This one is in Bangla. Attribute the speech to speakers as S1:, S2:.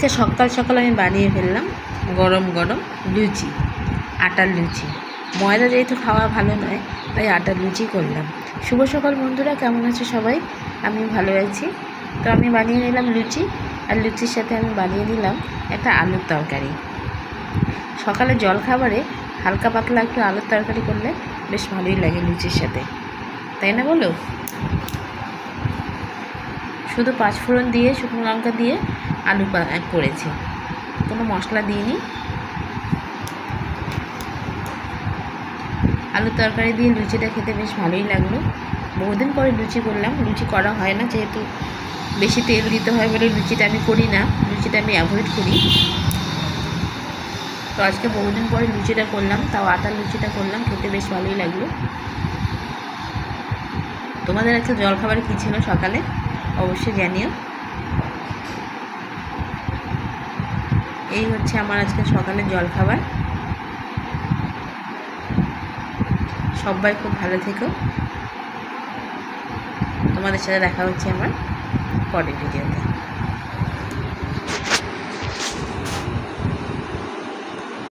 S1: আজকে সকাল সকাল আমি বানিয়ে ফেললাম গরম গরম লুচি, আটার লুচি। ময়দা যেহেতু খাওয়া ভালো নয়, তাই আটার লুচি করলাম। শুভ সকাল বন্ধুরা, কেমন আছে সবাই? আমি ভালো আছি। তো আমি বানিয়ে নিলাম লুচি, আর লুচির সাথে আমি বানিয়ে নিলাম একটা আলুর তরকারি। সকালে জলখাবারে হালকা পাতলা একটু আলুর তরকারি করলে বেশ ভালোই লাগে লুচির সাথে, তাই না বলো? শুধু পাঁচফোড়ন দিয়ে, শুকনো লঙ্কা দিয়ে আলু করেছি, কোনো মশলা দিইনি। আলুর তরকারি দিয়ে লুচিটা খেতে বেশ ভালোই লাগলো। বহুদিন পরে লুচি করলাম, লুচি করা হয় না, যেহেতু বেশি তেল দিতে হয় বলে লুচিটা আমি করি না, লুচিটা আমি অ্যাভয়েড করি। তো আজকে বহুদিন পরে লুচিটা করলাম, তাও আটার লুচিটা করলাম, খেতে বেশ ভালোই লাগলো। তোমাদের আজকে জলখাবার কী ছিল সকালে অবশ্যই জানিও। এই হচ্ছে আমার আজকে সকালের জলখাবার। সবাই খুব ভালো থেকো। তোমাদের সাথে দেখা হচ্ছে আমার পরের ভিডিওতে।